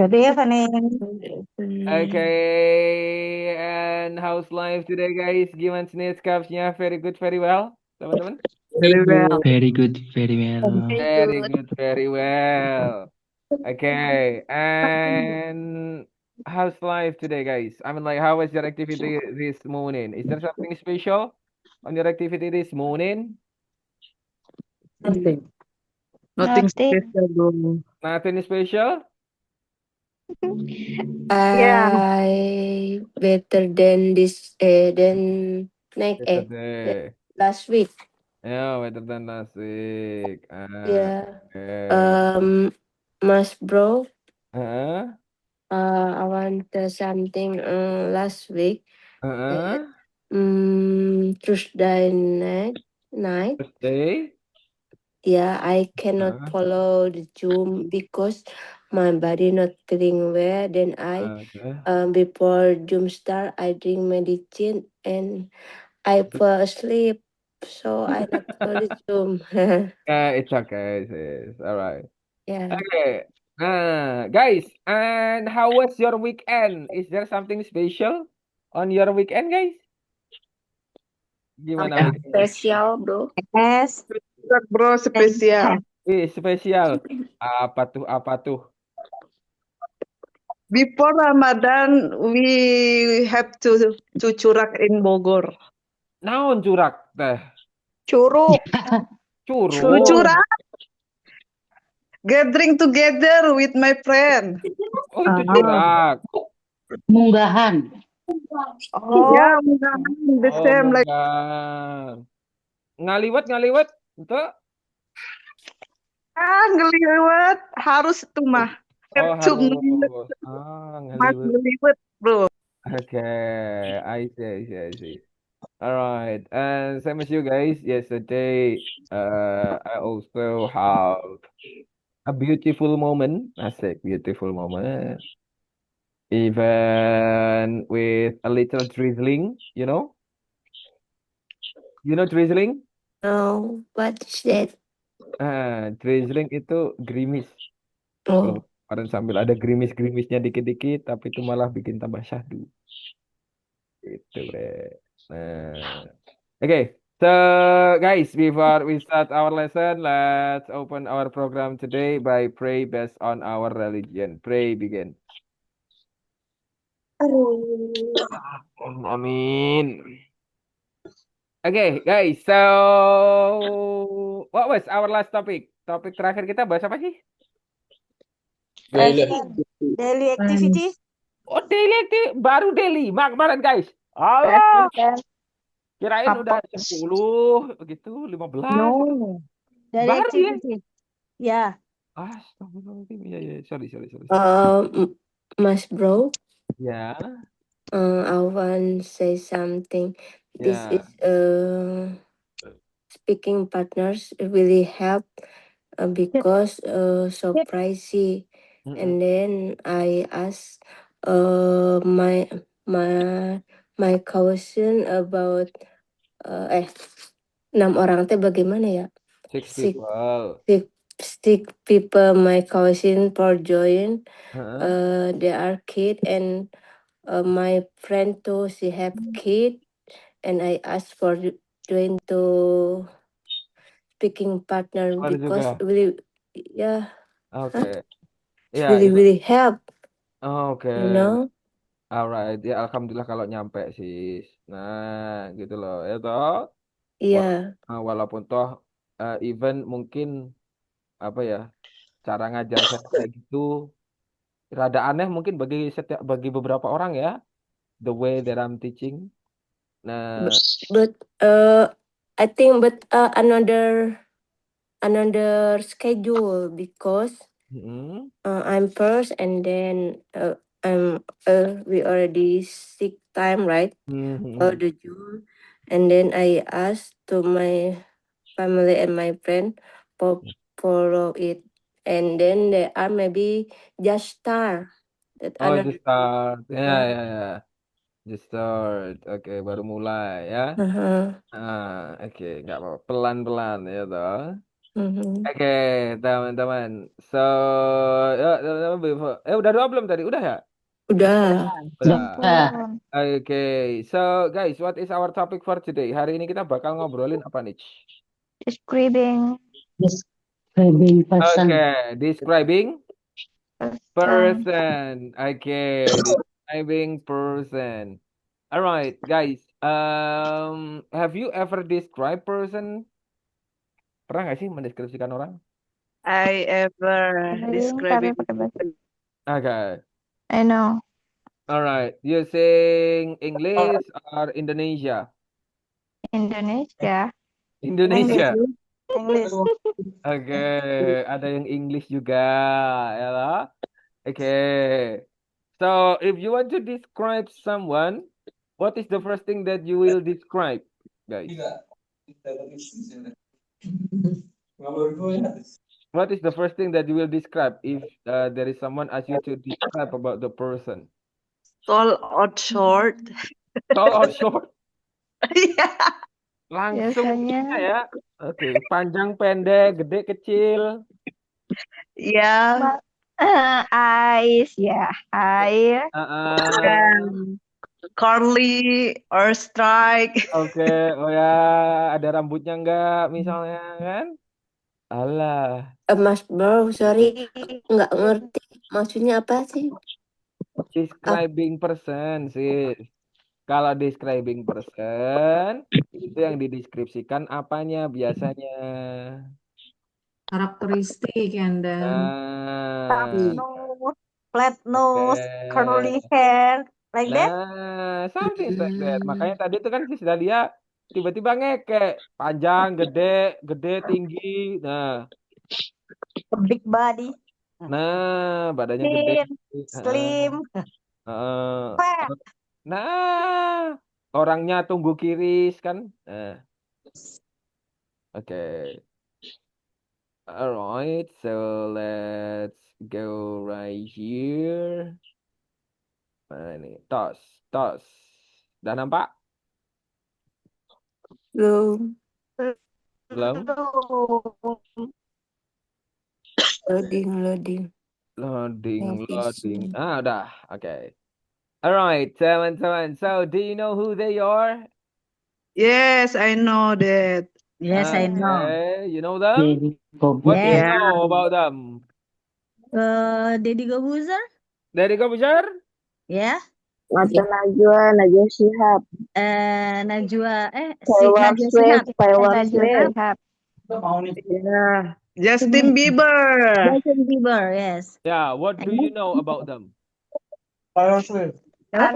Good evening. Okay, and how's life today, guys? Gimana nih skapsnya? Very good, very well, teman-teman. Very well. Very good, very well. Very Very good. good, very well. Okay, and how's life today, guys? I mean, like, how was your activity this morning? Is there something special on your activity this morning? Nothing. Nothing Nothing. special, bro. Nothing special? Yeah. I better than this than next Yesterday. last week. Yeah, better than last week. Yeah. Okay. Um, Mas bro, Huh? I want something last week. Huh? Tuesday night. Thursday? Yeah, I cannot Huh? follow the Zoom because my body not feeling well. Then I Okay. before Zoom start, I drink medicine and I fall asleep, so I not go to Zoom. It's okay, sis. All right. Yeah. Okay. Guys, and how was your weekend? Is there something special on your weekend, guys? Gimana Something weekend? special, bro. Yes. Spesial, bro, spesial. Spesial. Apa tuh? Before Ramadan, we have to curak in Bogor. Naon curak teh? Curug. To Curug. Curug. curak, gathering together with my friend. Oh, itu Oh. curak. Munggahan. Yeah, Oh. the Oh, same like munggah. Ngaliwat itu? ngeliwat harus itu mah. Have Oh, to ngeliwat, harus. mas Ngaliwat. ngeliwat, bro. Okay, I see. All right, and same as you guys. Yesterday, I also have a beautiful moment. I say beautiful moment, even with a little drizzling. You know drizzling? No, what's that? Drizzling itu gerimis. Kalau Oh, kemarin sambil ada gerimis-gerimisnya dikit-dikit, tapi itu malah bikin tambah syahdu. Gitu, bre. Nah. Okay, so guys, before we start our lesson, let's open our program today by pray based on our religion. Pray begin. Amin. Okay, guys, so what was our last topic? Topik terakhir kita bahas apa sih? Daily. Daily activity. Oh, daily active, baru daily. Kemarin guys. Allah, kirain udah Apa? 10 gitu, 15. No. Daily Baru ya? activity. Ya. Astagfirullahaladzim. Ya, sorry. Mas bro, Ya, I want say something. This is ya. speaking partners really help Sit. because so Sit. pricey. Mm-mm. And then I asked my my cousin about eh 6 orang teh bagaimana ya? Six Six people. six six people my cousin for join. Heeh. They are kid and my friend too she have kid and I asked for join to speaking partner Baru because juga. really yeah Oke. huh? It's Ya, really itu. really help, Oke. you know. Alright. Ya, alhamdulillah kalau nyampe sih. Nah, gitu loh. Ya toh. Wala- Iya. Walaupun toh even mungkin apa ya, cara ngajar saya kayak gitu rada aneh mungkin bagi beberapa orang ya, the way that I'm teaching. Nah, But I think but another schedule because mm-mm, I'm first and then I'm we already sick time right for mm-mm. the June and then I asked to my family and my friend for follow it and then they are maybe just start that Oh, another just start. Ya, yeah. ya, ya. Just start. Oke, baru mulai ya. Uh-huh. Oke, nggak apa-apa. Pelan-pelan ya toh. Mhm. Oke, teman-teman. So, ya, teman-teman, udah doa belum tadi? Udah ya? Udah. Udah. Dah. Oke, so guys, what is our topic for today? Hari ini kita bakal ngobrolin apa nih? Describing Describing person. Oke, describing person. person. Oke, describing person. Alright, guys. Have you ever described person? Pernah nggak sih mendeskripsikan orang? I ever Describing, describing tapi pakai bahasa. Oke. I know. Alright, using English or Indonesia? Indonesia. Indonesia. English. Oke, ada yang English juga, ya lah. Oke. So, if you want to describe someone, what is the first thing that you will describe, guys? What is the first thing that you will describe if there is someone ask you to describe about the person? tall or short. Tall or short? Yeah. Langsung Biasanya ya. Oke, panjang, pendek, gede, kecil. Yeah. eyes, ya, air. Curly or strike. Oke, oh ya, ada rambutnya enggak misalnya kan? Alah, Mas bro, sorry, nggak ngerti. Maksudnya apa sih? describing person sih. Kalau describing person, itu yang dideskripsikan apanya biasanya. karakteristik and then Nah, Nose, flat oke. nose, curly hair, like that. Nah, something like that. Makanya tadi itu kan si Dalia tiba-tiba ngekek. Panjang, gede, tinggi. Nah, A big body, badannya gede. thin, slim, Heeh. fat. Nah, orangnya tunggu kiris kan. Nah, oke. Alright, so let's go right here. Mana ini? Tos. Udah nampak? Belum. Belum? Loading. Loading. Udah. Oke. Alright, teman-teman. So, do you know who they are? Yes, I know that. Yes, I know. Okay, you know them? Jadi What do you Yeah. know about them? Deddy Gobuzer, Dari Kobuzer? ya. Najwa Shihab, Najwa, Taylor Najwa Swift, Shihab. Taylor Najwa Swift. Shihab. Yeah. Justin Bieber. Justin Bieber, yes. Yeah, what do you know about them? Artist. Taylor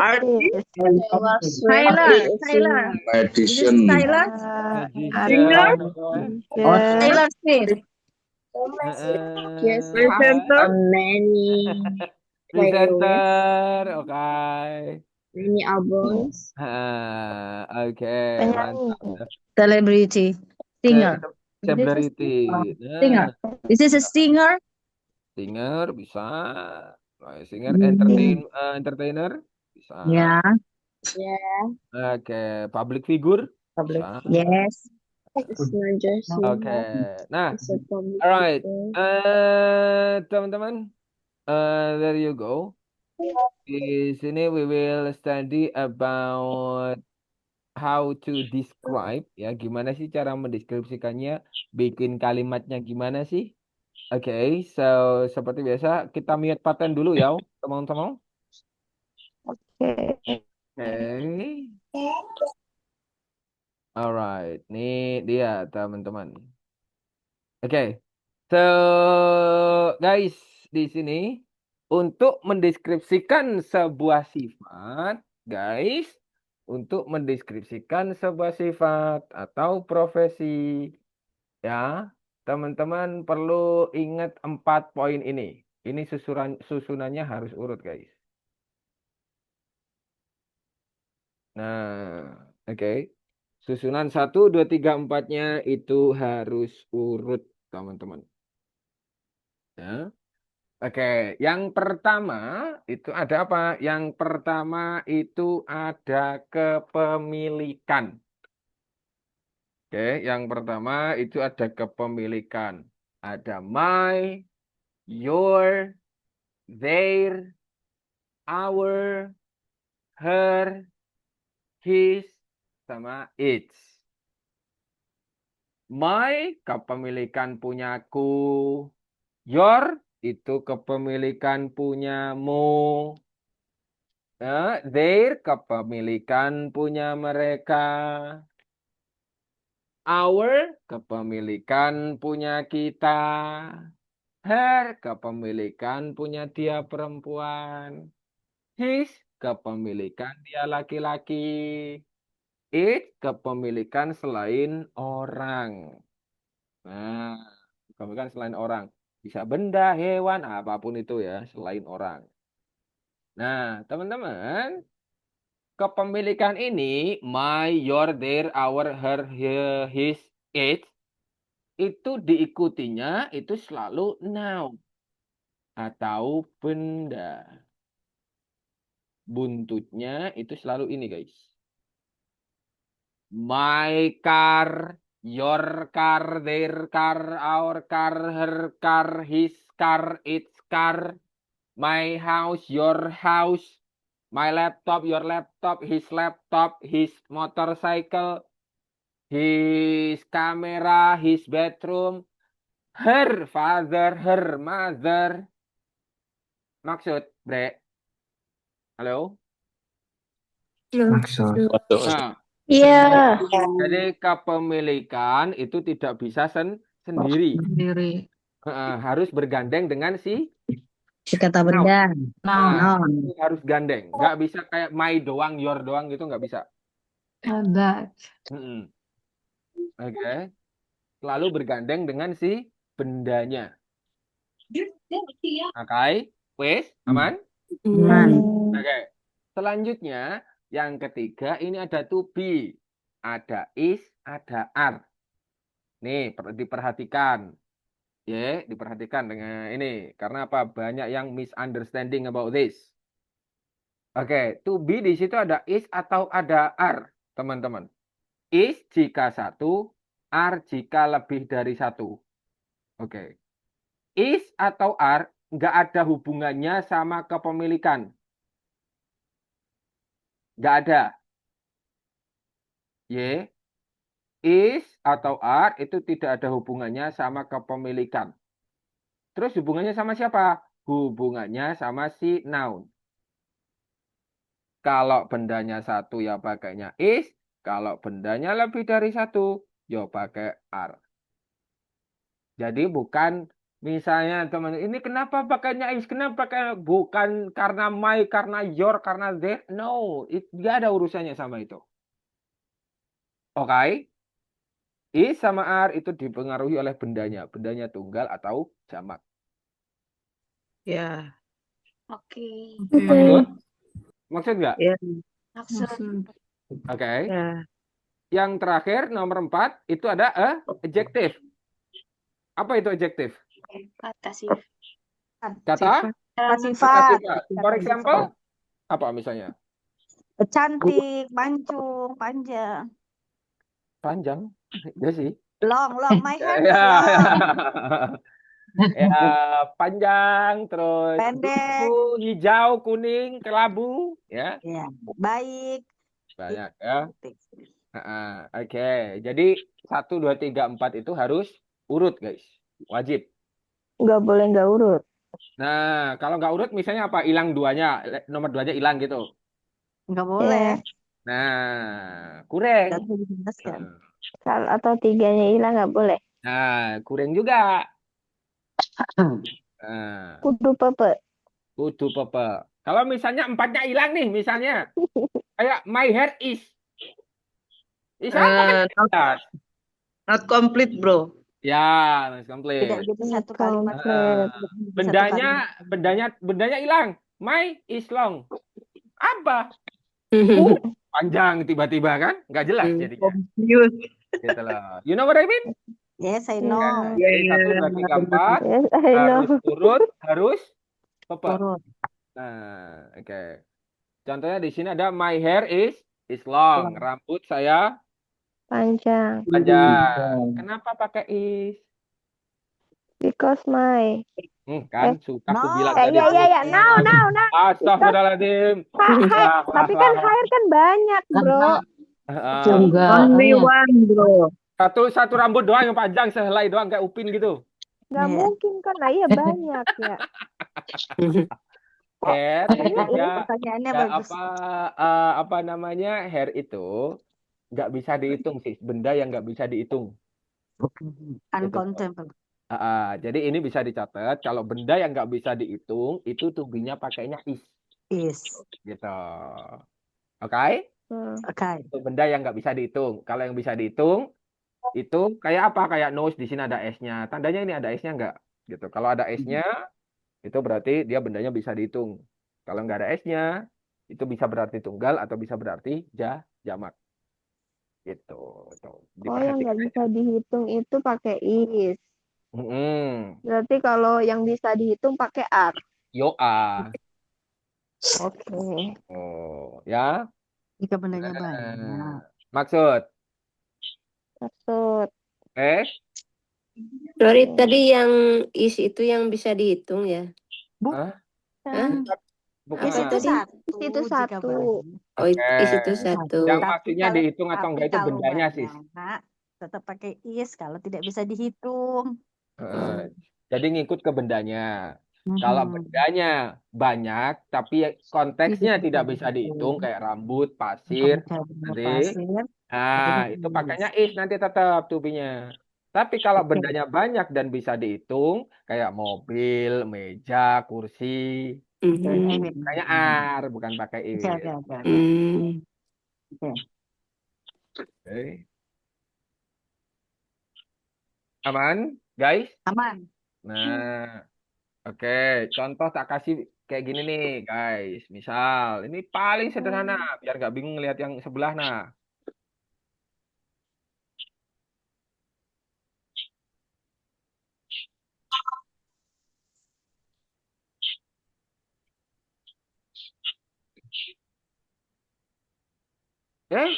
Swift Tyler. is Tyler. Is this Magician. Tyler? Magician. Taylor Swift. just Presenter. have many Presenter, okay. many albums. Oke, mantap. Celebrity. Singer. Celebrity. Singer. Is this a singer? Singer bisa. Singer, entertainer bisa. Yeah. Yeah, Oke, public figure bisa. Yes. it's not just Oke. Nah, it's a public alright. figure. Teman-teman, there you go. Di sini we will study about how to describe, ya, gimana sih cara mendeskripsikannya, bikin kalimatnya gimana sih. Oke, so seperti biasa kita mute pattern dulu ya, teman-teman. Okay. Oke. Alright, ini dia teman-teman. Oke, so guys, di sini untuk mendeskripsikan sebuah sifat, guys, untuk mendeskripsikan sebuah sifat atau profesi, ya, teman-teman perlu ingat 4 poin ini. Ini susunannya harus urut, guys. Nah, oke. Susunan 1, 2, 3, 4-nya itu harus urut, teman-teman. Ya. Oke, yang pertama itu ada apa? Yang pertama itu ada kepemilikan. Oke, yang pertama itu ada kepemilikan. Ada my, your, their, our, her, his, sama its. My, kepemilikan punyaku. Your, itu kepemilikan punyamu. Their, kepemilikan punya mereka. Our, kepemilikan punya kita. Her, kepemilikan punya dia perempuan. His, kepemilikan dia laki-laki. It, kepemilikan selain orang. Nah, kepemilikan selain orang. Bisa benda, hewan, apapun itu ya, selain orang. Nah, teman-teman, kepemilikan ini, my, your, their, our, her, his, it, itu diikutinya itu selalu noun atau benda. Buntutnya itu selalu ini, guys. My car, your car, their car, our car, her car, his car, its car, my house, your house, my laptop, your laptop, his motorcycle, his camera, his bedroom, her father, her mother. Maksud, Bre? Halo? Maksud. Nah, Iya. jadi kepemilikan itu tidak bisa sendiri. Sendiri. Harus bergandeng dengan si Si kata benda. Nah, Noun. itu harus gandeng. Nggak bisa kayak my doang, your doang gitu nggak bisa. That. Mm-mm. Oke. Selalu bergandeng dengan si bendanya. Oke. Wes, aman? Man. Oke. Selanjutnya, yang ketiga ini ada to be. Ada is, ada are. Nih, diperhatikan. Ya, diperhatikan dengan ini. Karena apa? Banyak yang misunderstanding about this. Oke, to be di situ ada is atau ada are, teman-teman. Is jika satu, are jika lebih dari satu. Oke. Is atau are nggak ada hubungannya sama kepemilikan. Nggak ada. Y. Is atau are itu tidak ada hubungannya sama kepemilikan. Terus hubungannya sama siapa? Hubungannya sama si noun. Kalau bendanya satu ya pakainya is. Kalau bendanya lebih dari satu, ya pakai are. Jadi bukan misalnya teman, ini kenapa pakainya is? Kenapa pakai bukan karena my, karena your, karena their? No, nggak ada urusannya sama itu. Oke? Is sama are itu dipengaruhi oleh bendanya. Bendanya tunggal atau jamak. Ya. Oke. Maksud? Maksud nggak? Ya. Maksud. Oke. Ya. Yang terakhir, nomor 4, itu ada adjective. Apa itu adjective? Kata sih. Kata? Sifat. For example, apa misalnya? Cantik, mancung, panjang. Panjang? Ya sih. Long, my hair is Ya, long. ya, panjang, terus Pendek. biru, hijau, kuning, kelabu, ya. Ya, baik. Banyak ya. Oke. Jadi 1, 2, 3, 4 itu harus urut, guys. Wajib. Nggak boleh nggak urut. Nah, kalau nggak urut misalnya apa? Hilang duanya, nomor 2-nya hilang gitu. Nggak boleh. Nah, kurang. Nggak bisa dijelaskan. Kalau atau 3-nya hilang nggak boleh. Nah, kurang juga. Nah, Kudu pepe. kudu pepe. Kalau misalnya 4-nya hilang nih, misalnya. Kayak my hair is. Is apa kan? Not complete, bro. Ya, mas Tidak komplit. jadi satu kalimat. Bendanya hilang. My is long. Apa? Panjang tiba-tiba kan? Nggak jelas jadinya. Confused. Gitu loh. You know what I mean? Yes, I know. Jadi 1, 2, 3, 4 Yes, I know. harus urut, harus pepe. Urut. Nah, oke. Contohnya di sini ada my hair is long. Rambut saya panjang. Panjang. Kenapa pakai is? Because my Kan suka aku bilang No. tadi iya tuh. no. Astagfirullahaladzim. Wah, wah, Tapi kan wah, wah. hair kan banyak, bro. Itu Ah, enggak, Only ya. one, bro. satu rambut doang yang panjang, sehelai doang kayak Upin gitu. Nggak Iya. mungkin kan? Nah, iya banyak ya. Hair itu Ini Pertanyaannya ya bagus. apa namanya, hair itu nggak bisa dihitung sih, benda yang nggak bisa dihitung. Uncountable. Jadi ini bisa dicatat kalau benda yang nggak bisa dihitung itu tubinya pakainya is Is. gitu. Oke? Oke. Itu benda yang nggak bisa dihitung. Kalau yang bisa dihitung itu kayak apa? Kayak nose, di sini ada S-nya. Tandanya ini ada S-nya nggak? Gitu. Kalau ada S-nya itu berarti dia bendanya bisa dihitung. Kalau nggak ada S-nya itu bisa berarti tunggal atau bisa berarti jamak. Gitu. Tuh, Oh, yang nggak diperhatikan bisa aja. dihitung itu pakai is. Mm-mm. Berarti kalau yang bisa dihitung pakai ar. Yoa. Oke. Oh, ya. Jika bendanya banyak. Maksud. Maksud. Sorry, tadi yang is itu yang bisa dihitung ya? Hah? Bukan. Bukan. Is itu Tadi satu. is itu Jika satu. banyak. Oh, is itu satu. Yang Tapi maksudnya kalau dihitung atau enggak itu kalau bendanya sih. banyak, tetap pakai is kalau tidak bisa dihitung. Jadi ngikut ke bendanya. Kalau bendanya banyak, tapi konteksnya tidak bisa dihitung, kayak rambut, pasir, nanti, Pasir. itu pakainya is nanti tetap tubinya. Tapi kalau bendanya banyak dan bisa dihitung, kayak mobil, meja, kursi, makanya ar, bukan pakai is. Oke. Oke. Aman, guys? Aman. Nah, oke. Contoh tak kasih kayak gini nih, guys. Misal, ini paling sederhana, biar nggak bingung lihat yang sebelah. Nah,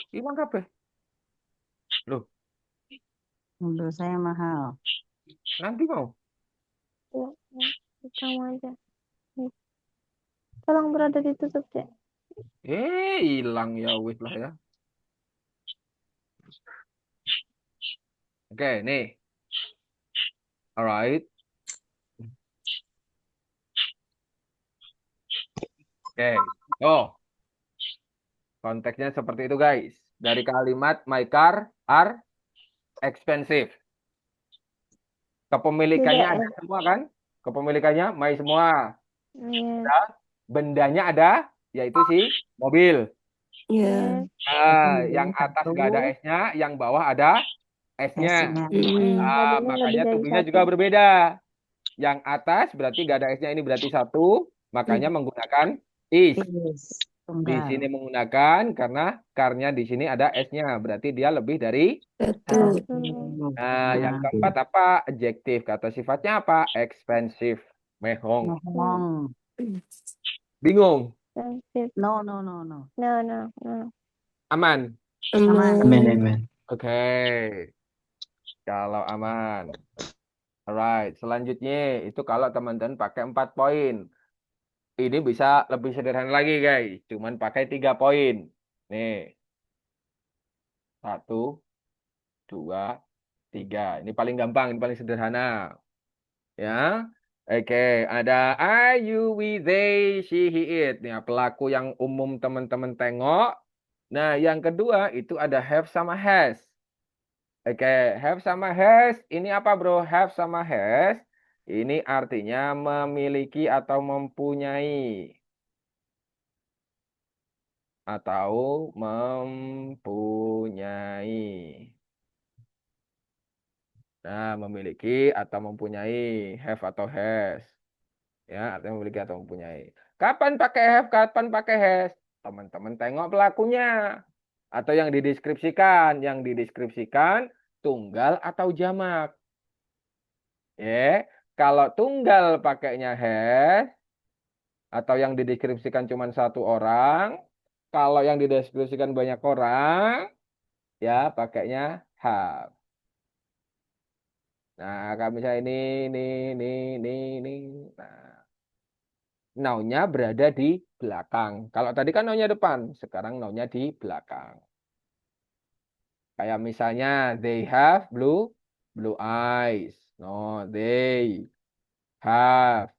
hilang kabeh. Loh, Menurut saya mahal. nanti mau. Kamu aja. Tolong berada ditutup ya. Hilang ya, wis lah ya. Oke, nih. Alright. Oke. Oh, konteksnya seperti itu, guys. Dari kalimat my car are expensive. Kepemilikannya ada semua kan? Kepemilikannya my semua. Bendanya ada, yaitu si mobil. Yang atas nggak ada S-nya, yang bawah ada S-nya. Makanya tubinya juga berbeda. Yang atas berarti nggak ada S-nya, ini berarti satu, makanya menggunakan is. Di sini menggunakan karena karnya di sini ada S-nya, berarti dia lebih dari Satu. yang keempat apa? Adjektif. Kata sifatnya apa? Expensive. Mehong. Bingung? No. Aman? Amin. Oke. Kalau aman. Alright. Selanjutnya itu kalau teman-teman pakai 4 poin. Ini bisa lebih sederhana lagi, guys. Cuman pakai 3 poin. Nih. 1, 2, 3. Ini paling gampang, ini paling sederhana. Ya. Oke, ada I, you, we, they, she, he, it. Nih, pelaku yang umum teman-teman tengok. Nah, yang kedua itu ada have sama has. Oke, have sama has. Ini apa, bro? Have sama has. Ini artinya memiliki atau mempunyai. Atau mempunyai. Nah, memiliki atau mempunyai. Have atau has. Ya, artinya memiliki atau mempunyai. Kapan pakai have, kapan pakai has? Teman-teman tengok pelakunya. Atau yang dideskripsikan. Yang dideskripsikan tunggal atau jamak. Kalau tunggal pakainya has. Atau yang dideskripsikan cuma satu orang. Kalau yang dideskripsikan banyak orang. ya pakainya have. Nah, kalau misalnya ini. Nah, noun-nya berada di belakang. Kalau tadi kan noun-nya depan, sekarang noun-nya di belakang. Kayak misalnya they have blue eyes. No, they have.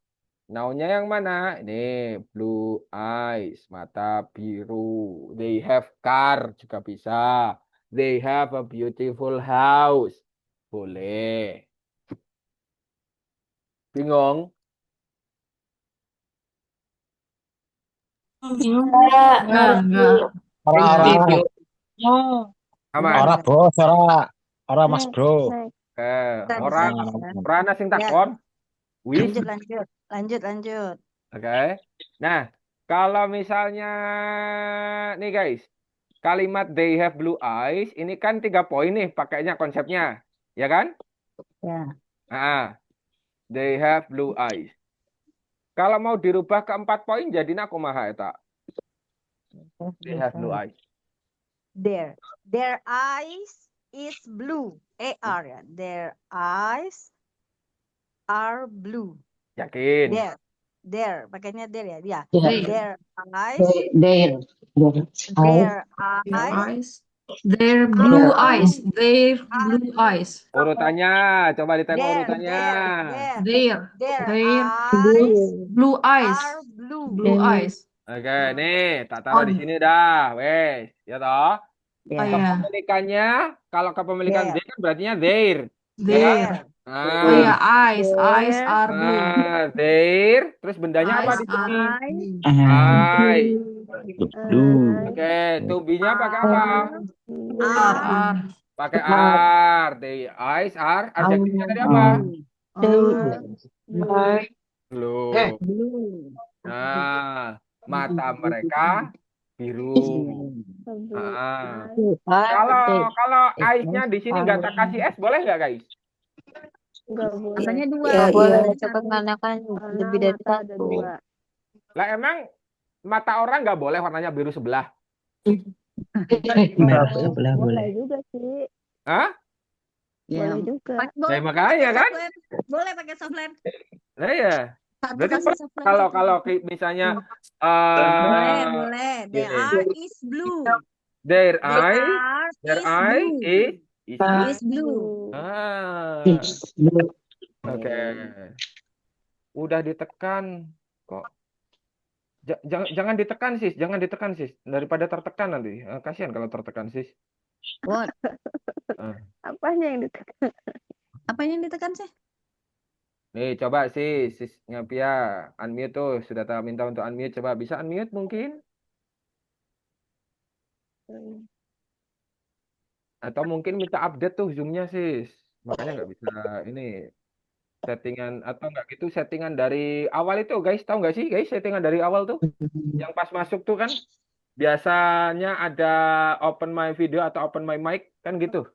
Noun-nya yang mana? Ini blue eyes, mata biru. They have car juga bisa. They have a beautiful house. Boleh. Bingung? Enggak. Thank you. Aman. Udah, Ora udah. bos, ora mas bro. Bisa, Orang bisa. Prana sing Ya, takon. Wis. lanjut. Oke. Nah, kalau misalnya nih guys, kalimat they have blue eyes ini kan 3 poin nih pakainya konsepnya, ya kan? Ya. Ah, they have blue eyes. Kalau mau dirubah ke 4 poin jadinya kumaha eta? They have blue eyes. Their eyes is blue. AR ya. Their eyes are blue. Yakin? Their, pakainya their ya. Ya. They. Their eyes, Their eyes Their blue are eyes. Their blue eyes. Urutannya, coba ditengok urutannya. Their eyes blue eyes. are blue. Blue eyes. Oke, nih tak taruh di sini dah, wes, ya toh. Ya. Oh ya. Kepemilikannya, kalau kepemilikan Their. they kan berartinya their. Their. Nah, Oh ya, eyes. Eyes are blue. their, terus bendanya apa Eyes di sini? are Eye. Blue. Oke, to be-nya pakai apa? are. Pakai are. The eyes are. Adjektifnya tadi apa? Blue. Nah, mata mereka biru. Nah, kalau eyes-nya di sini nggak tak kasih S, boleh nggak guys? Rasanya dua. Ya, Boleh. iya. Cepat karena kan lebih dari satu. Lah emang mata orang nggak boleh warnanya biru sebelah? Boleh. juga sih. Hah? Boleh juga. Ya, makanya kan? Boleh pakai softland. Nah ya. Satu Berarti kasih softland. kalau misalnya Boleh. Their gini. eye is blue. Their Their eye is blue. is blue. Oke. Udah ditekan kok. Jangan ditekan sis, daripada tertekan nanti. Kasihan kalau tertekan sis. What? Apanya yang ditekan? Apanya yang ditekan sih? Nih coba sis Ngapia unmute tuh, sudah tak minta untuk unmute, coba bisa unmute mungkin? Atau mungkin minta update tuh Zoom-nya sis. Makanya nggak bisa ini settingan atau nggak gitu settingan dari awal itu guys, tahu nggak sih guys settingan dari awal tuh yang pas masuk tuh kan biasanya ada open my video atau open my mic kan gitu.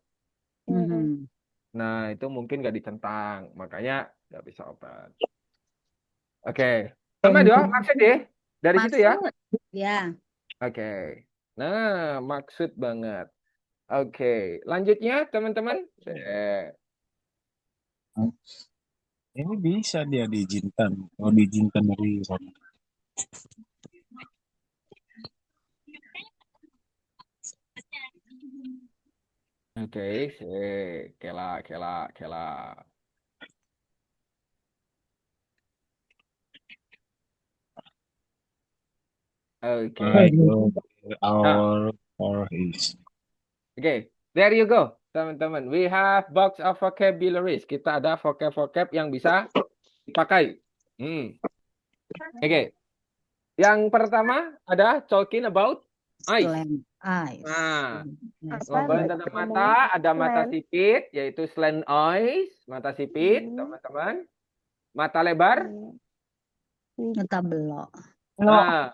Nah itu mungkin nggak dicentang makanya nggak bisa open. Oke. Sama dia maksud deh dari situ ya. Ya. Oke. Nah maksud banget. Oke lanjutnya teman-teman. Ini bisa dia diizinkan. Kalau diizinkan dari Ron. Oke, kela. Oke. Our is. Oke, there you go, teman-teman. We have box of vocabularies. Kita ada vocab yang bisa dipakai. Oke. Yang pertama ada talking about eyes. Nah, ngobrolin tentang mata, ada mata sipit, yaitu slant eyes, mata sipit, teman-teman. Mata lebar. Mata belok. Nah,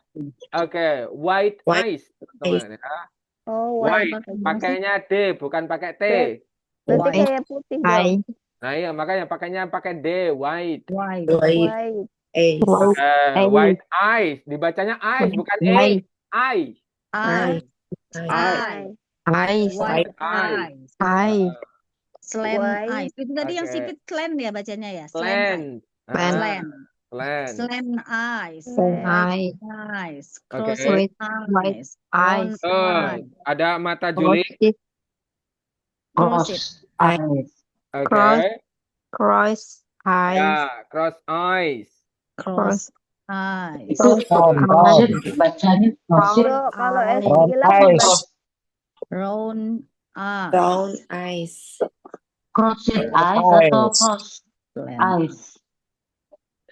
oke, white eyes, teman-teman. Ya. White, pakainya D, bukan pakai T. Berarti kayak putih dong. Nah iya, makanya pakainya pakai D, white. White. White eyes, dibacanya eyes, bukan A. Eyes. White eyes. eyes. Eye. Slant White. eyes. Itu tadi yang Oke. sipit slant ya bacanya ya. Slant eyes. Slant. Slant. Slant. Slant. Slant eyes. Slant. Eye. Eyes. Oke. Crossed White eyes. Brown eyes. eyes. Ada mata Juli. Crossed. Eyes. Oke. Cross eyes. Ya, cross eyes. Crossed eyes. Itu Crossed bacanya crossed. Kalau S Brown bilang eyes. Brown eyes. brown eyes. Crossed eyes atau cross Slant. eyes.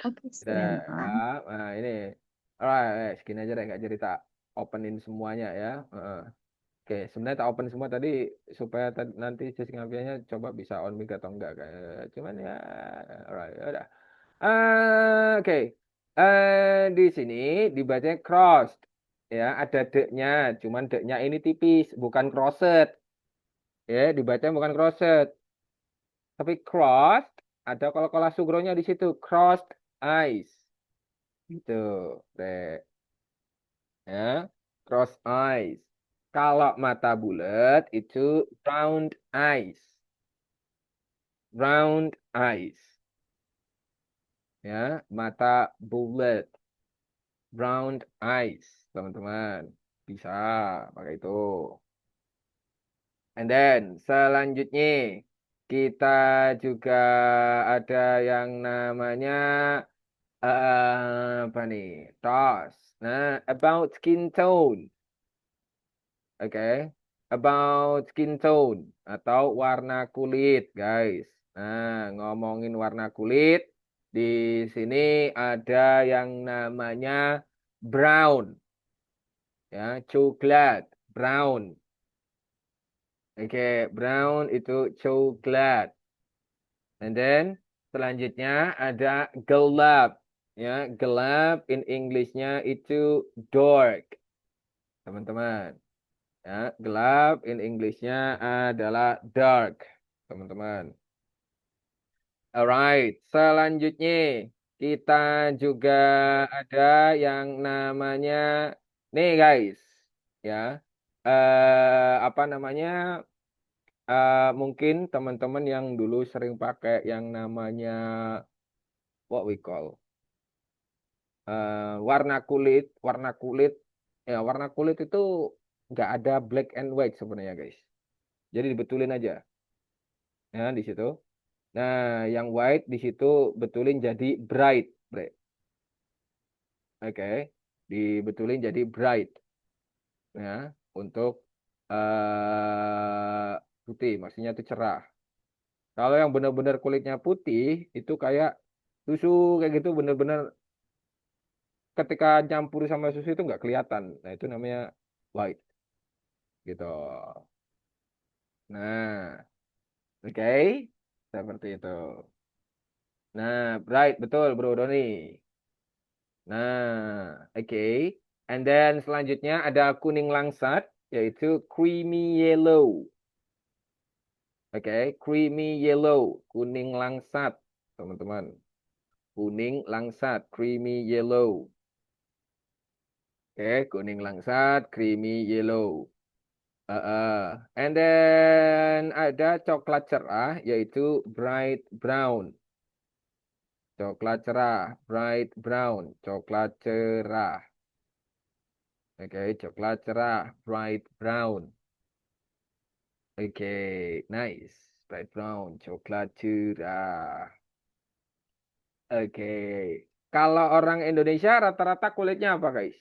Oke, Udah, slant ya. eyes. Nah, ini. Alright, segini aja deh, nggak jadi tak openin semuanya ya. Oke, sebenarnya tak open semua tadi supaya nanti Sis Ngavianya coba bisa on mic atau enggak. Cuman ya, alright, ya udah. Oke, di sini dibacanya crossed. Ya, ada de-nya, cuman de-nya ini tipis, bukan crossed. Ya, dibacanya bukan crossed. Tapi crossed, ada kalau sugronya di situ, crossed eyes. Gitu, deh. Ya, crossed eyes. Kalau mata bulat itu round eyes. Round eyes. Ya, mata bulat. Round eyes, teman-teman. Bisa pakai itu. And then selanjutnya kita juga ada yang namanya apa nih? Toss. Nah, about skin tone. Oke. About skin tone atau warna kulit, guys. Nah, ngomongin warna kulit, di sini ada yang namanya brown. Ya, coklat, brown. Oke, brown itu coklat. And then selanjutnya ada gelap. Ya, gelap in Englishnya itu dark. Teman-teman. Ya, gelap in Englishnya adalah dark, teman-teman. Alright, selanjutnya kita juga ada yang namanya, nih guys, ya, apa namanya? Mungkin teman-teman yang dulu sering pakai yang namanya what we call warna kulit, ya warna kulit itu nggak ada black and white sebenarnya guys. Jadi dibetulin aja. Ya, di situ. Nah, yang white di situ betulin jadi bright. Oke. Dibetulin jadi bright. Ya, untuk putih, maksudnya itu cerah. Kalau yang benar-benar kulitnya putih, itu kayak susu kayak gitu benar-benar ketika campur sama susu itu nggak kelihatan. Nah, itu namanya white. Gitu. Nah, oke. Seperti itu. Nah, bright, betul Bro Doni. Nah, oke. And then selanjutnya ada kuning langsat, yaitu creamy yellow. Oke, creamy yellow, kuning langsat, teman-teman. Kuning langsat, creamy yellow. Oke, kuning langsat, creamy yellow. And then ada coklat cerah, yaitu bright brown. Coklat cerah, bright brown, coklat cerah. Oke, coklat cerah, bright brown. Oke, nice. Bright brown, coklat cerah. Oke. Kalau orang Indonesia rata-rata kulitnya apa, guys?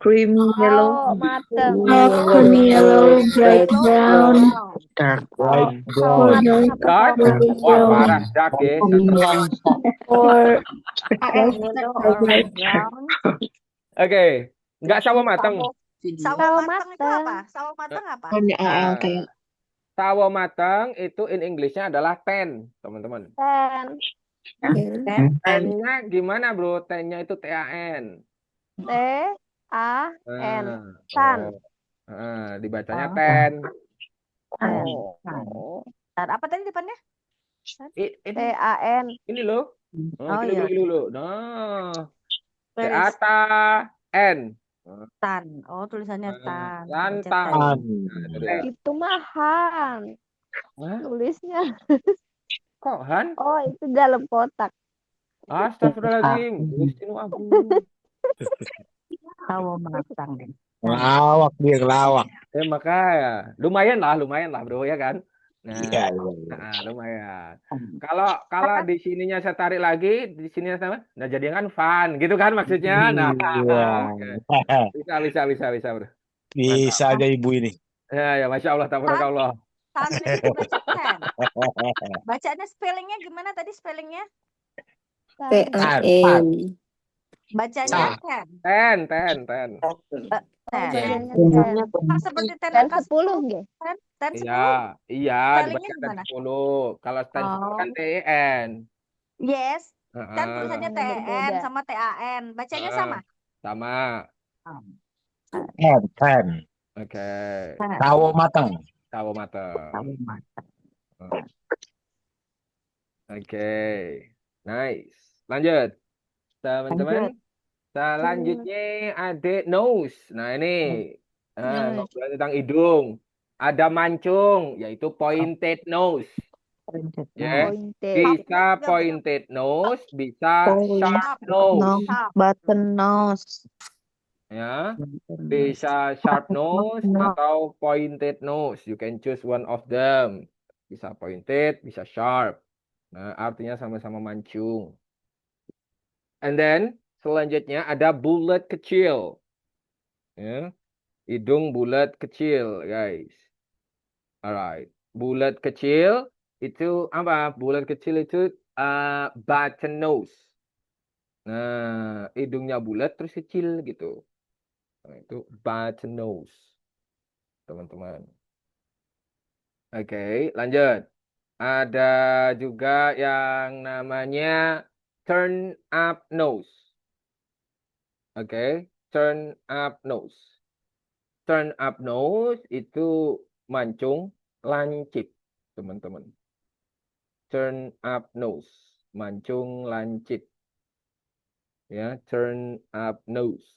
Creamy yellow. matang. Creamy yellow, bright brown, Dark Bright brown. Dark? Wah, parah. Dark ya. kuning langsat. Or Yellow or brown. Oke. Nggak sawo mateng. Sawo matang itu apa? Sawo matang apa? Nah, sawo matang itu in Englishnya adalah ten, teman-teman. Ten-nya gimana, bro? Ten-nya itu T-A-N. T-A-N. Tan. Dibacanya ten. Dan apa tadi depannya? T-A-N. Ini loh. Oh, Kita iya. dulu. Nah. Where is- T-A-N. Tan. Oh, tulisannya tan. Baca Lantang. tan. Tan. Nah, itu dia. Itu mah Han. Hah? Nulisnya. Kok Han? Oh, itu dalam kotak. Astagfirullahaladzim. Tulisin aku. Sawo matang deh. Tan. Ngelawak dia ngelawak. Makanya lumayan lah bro ya kan. Iya, Nah, iya, iya. lumayan. Kalau di sininya saya tarik lagi, di sininya sama, nah jadi kan fun gitu kan maksudnya. Nah, Iya. bisa bro. Bisa Mantap. aja ibu ini. Ya, masya Allah, tabarakallah. Tan itu dibaca ten. Bacanya spellingnya gimana tadi spellingnya? T-A-N. Bacanya ten. Ten. Ten. Bacanya Apa seperti ten Dan angka 10 nggih. ten Iya, 10? iya, Spellingnya dibaca ten gimana? 10. Kalau ten 10 kan Oh, TEN. yes. Kan Heeh. tulisannya Yang TN berbeda. sama TAN. Bacanya Heeh. sama? Sama. Ten. Oke. Sawo matang. Sawo mateng. Sawo matang. Oke. Nice. Lanjut. Teman-teman. Lanjut. Selanjutnya ada nose. Nah, ini Nose. ngobrol tentang hidung. Ada mancung, yaitu pointed nose. Ya. Pointed. Bisa pointed nose, bisa sharp nose. Button nose. Ya. Bisa sharp nose atau pointed nose. You can choose one of them. Bisa pointed, bisa sharp. Nah, artinya sama-sama mancung. And then, selanjutnya ada bulat kecil. Ya. Hidung bulat kecil, guys. Alright. Bulat kecil itu apa? Bulat kecil itu button nose. Nah, hidungnya bulat terus kecil gitu. Nah, itu button nose, teman-teman. Oke, lanjut. Ada juga yang namanya turn up nose. Oke, turn up nose. Turn up nose itu mancung lancip, teman-teman. Turn up nose, mancung lancip. Ya, turn up nose.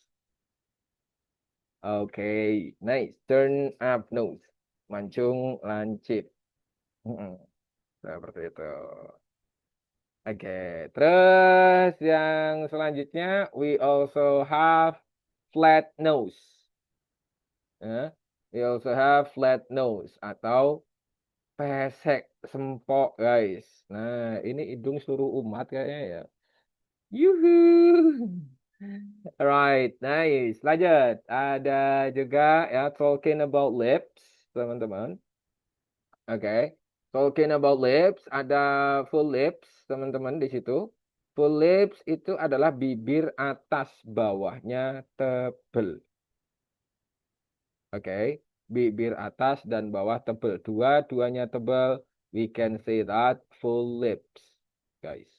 Oke, nice. Turn up nose, mancung lancip. Seperti itu. Oke, terus yang selanjutnya we also have flat nose. We also have flat nose atau pesek sempok, guys. Nah, ini hidung seluruh umat kayaknya ya. Yuhu. Alright, nice. Lanjut. Ada juga ya talking about lips, teman-teman. Oke. Talking about lips, ada full lips, teman-teman di situ. Full lips itu adalah bibir atas bawahnya tebel. Oke. Bibir atas dan bawah tebel. Dua-duanya tebel. We can say that full lips, guys.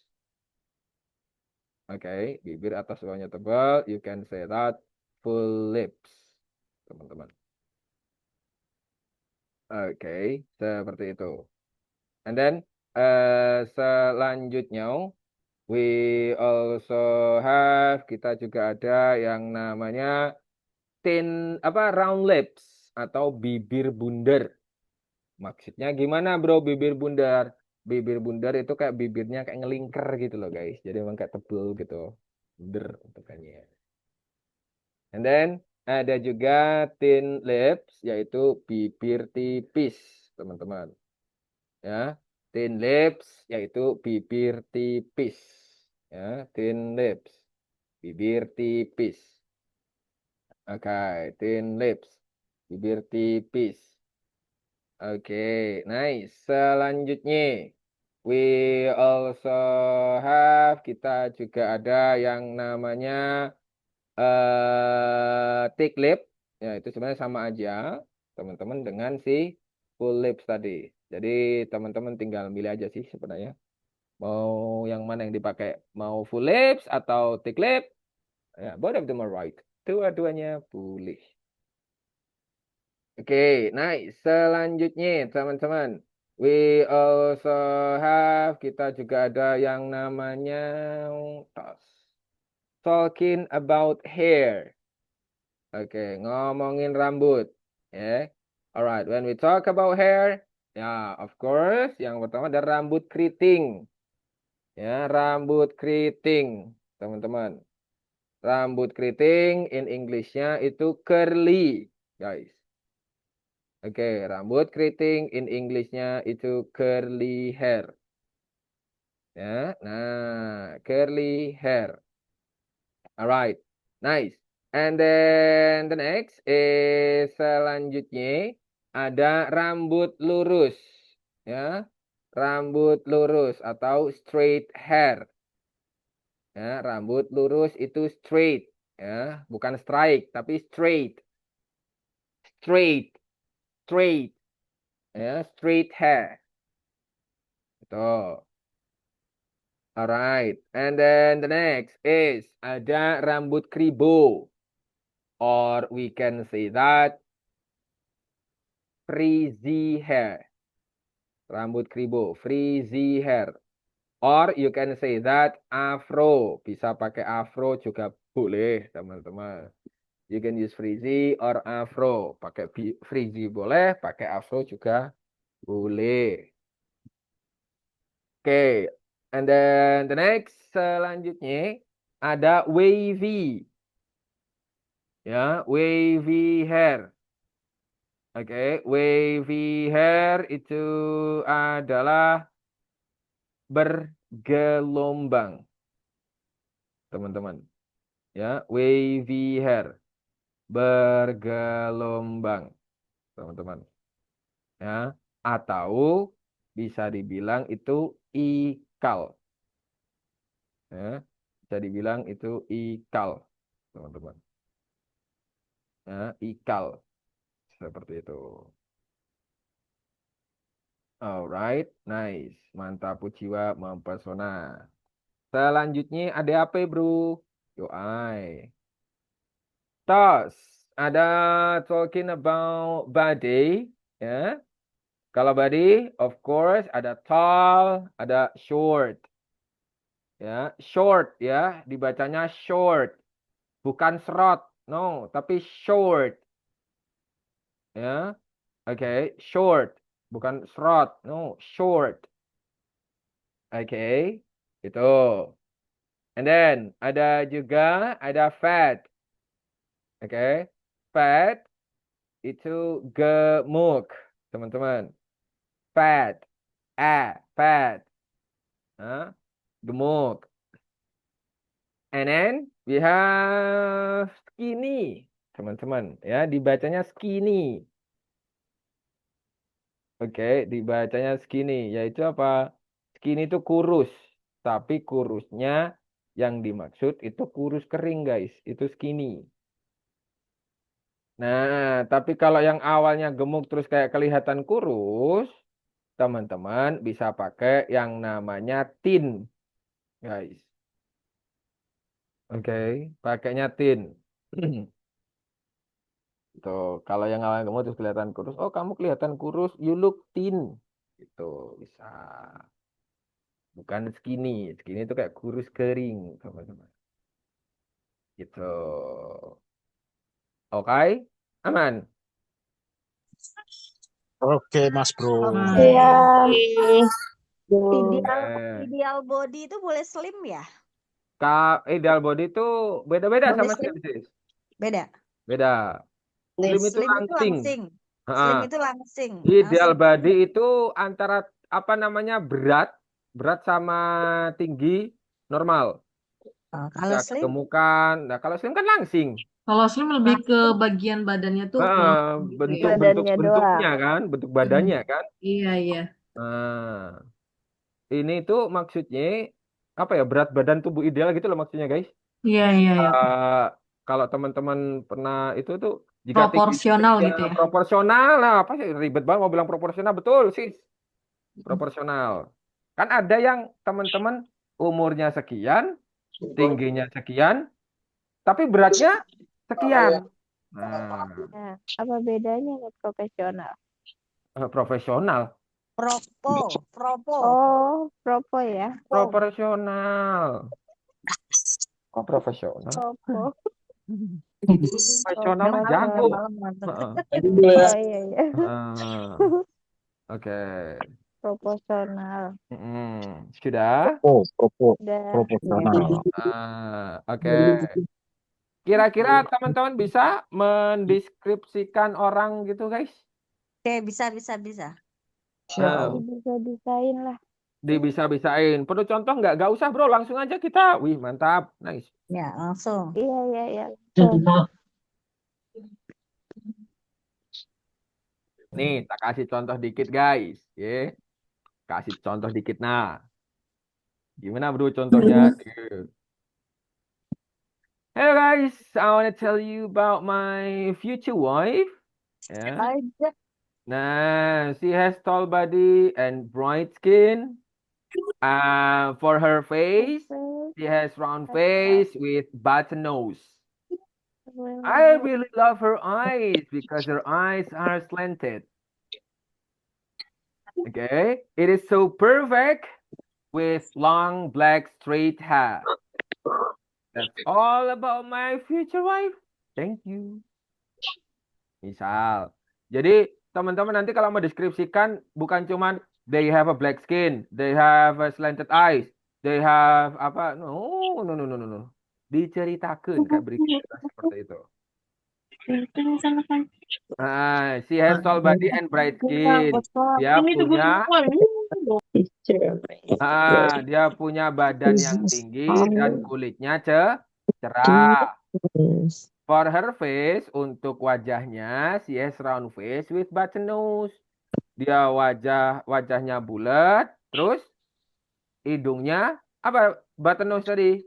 Oke. Bibir atas bawahnya tebal. You can say that full lips, teman-teman. Oke. Seperti itu. And then selanjutnya we also have, kita juga ada yang namanya round lips atau bibir bundar. Maksudnya gimana bro bibir bundar? Bibir bundar itu kayak bibirnya kayak ngelingker gitu loh guys. Jadi emang kayak tebel gitu. Bundar bentukannya. And then ada juga thin lips yaitu bibir tipis, teman-teman. Ya, thin lips yaitu bibir tipis. Ya, thin lips, bibir tipis. Oke, thin lips, bibir tipis. Oke, nice. Selanjutnya, we also have, kita juga ada yang namanya thick lip. Ya, itu sebenarnya sama aja, teman-teman, dengan si full lips tadi. Jadi teman-teman tinggal milih aja sih sebenarnya. Mau yang mana yang dipakai? Mau full lips atau thick lip? Ya, both of them are right. Dua-duanya boleh. Oke, nice. Selanjutnya teman-teman. We also have, kita juga ada yang namanya talking about hair. Oke, ngomongin rambut. Ya. Alright, when we talk about hair, ya, of course, yang pertama ada rambut keriting. Ya, rambut keriting, teman-teman. Rambut keriting in English-nya itu curly, guys. Oke, rambut keriting in English-nya itu curly hair. Ya, nah, curly hair. Alright, nice. And then the next is selanjutnya ada rambut lurus. Ya, rambut lurus atau straight hair. Ya, rambut lurus itu straight. Ya, bukan strike, tapi straight. Straight. Straight. Ya, straight hair. Itu. Alright. And then the next is ada rambut kribo. Or we can say that frizzy hair. Rambut kribo, frizzy hair. Or you can say that afro. Bisa pakai afro juga boleh, teman-teman. You can use frizzy or afro. Pakai frizzy boleh, pakai afro juga boleh. Oke. And then the next selanjutnya ada wavy. Ya, wavy hair. Oke, wavy hair itu adalah bergelombang. Teman-teman. Ya, wavy hair. Bergelombang. Teman-teman. Ya, atau bisa dibilang itu ikal. Ya, bisa dibilang itu ikal, teman-teman. Ya, ikal. Seperti itu. Alright, nice. Mantap jiwa mempesona. Selanjutnya ada apa, bro? Yo, Tos. Ada talking about body. Ya. Kalau body, of course, ada tall, ada short. Ya, short ya, dibacanya short. Bukan short, no, tapi short. Ya. Oke, short. Bukan short, no, short. Oke, itu. And then ada juga ada fat. Oke, fat itu gemuk, teman-teman. Fat, fat, gemuk. And then we have skinny, teman-teman. Ya, dibacanya skinny. Oke, dibacanya skinny, yaitu apa? Skinny itu kurus, tapi kurusnya yang dimaksud itu kurus kering, guys. Itu skinny. Nah, tapi kalau yang awalnya gemuk terus kayak kelihatan kurus, teman-teman bisa pakai yang namanya thin, guys. Oke, pakainya thin. Tuh, kalau yang awalnya gemuk terus kelihatan kurus, oh kamu kelihatan kurus, you look thin. Gitu, bisa. Bukan skinny. Skinny itu kayak kurus kering, teman-teman. Gitu. Oke, aman. Oke, Mas Bro. Iya. Ideal body itu boleh slim ya? Ideal body itu beda-beda Boleh sama slim? slim, sis. Beda. Beda. Slim itu Slim itu langsing. langsing. Ha-ha. Slim itu langsing. Ideal Langsing. body itu antara apa namanya berat sama tinggi normal. Oh, kalau Ya, slim? kegemukan. Nah, kalau slim kan langsing. Kalau slim lebih ke bagian badannya tuh langsing gitu ya. Bentuknya kan, bentuk badannya kan. Iya, iya. Nah, ini tuh maksudnya apa ya, berat badan tubuh ideal gitu loh maksudnya, guys. Iya, iya, iya. Kalau teman-teman pernah itu tuh jika Proporsional tinggi gitu ya. proporsional lah, apa sih ribet banget mau bilang proporsional, betul sih. Proporsional. Kan ada yang teman-teman umurnya sekian, tingginya sekian, tapi beratnya sekian. Nah, Nah, apa bedanya sama profesional? profesional. Propo. Oh, propo ya. Proporsional. Kok profesional? Propo. Profesional mah Udah jago. malam nonton. Heeh. Oh iya iya. Heeh. Oke. Proporsional. Sudah? Udah. Proporsional. Oke. Kira-kira teman-teman bisa mendeskripsikan orang gitu, guys? Oke, bisa. Nah, Bisa-bisain lah. dibisa-bisain. Perlu contoh nggak? Nggak usah, bro. Langsung aja kita. Wih, mantap. Nice. Ya, langsung. Iya. Contoh. Nih, tak kasih contoh dikit, guys. Ya, kasih contoh dikit. Nah, gimana, bro, contohnya? Hello, guys. I want to tell you about my future wife. Ya. Aja. Nah, she has tall body and bright skin. For her face, she has round face with button nose. I really love her eyes because her eyes are slanted. Okay, it is so perfect with long black straight hair. That's all about my future wife. Thank you. Misal, jadi teman-teman nanti kalau mendeskripsikan bukan cuman they have a black skin, they have a slanted eyes, they have apa? No. Diceritakan kayak berikut seperti itu. She has tall body and bright skin. Dia punya badan yang tinggi dan kulitnya cerah. For her face, untuk wajahnya, she has round face with button nose. Dia wajahnya bulat, terus hidungnya apa? Button nose tadi?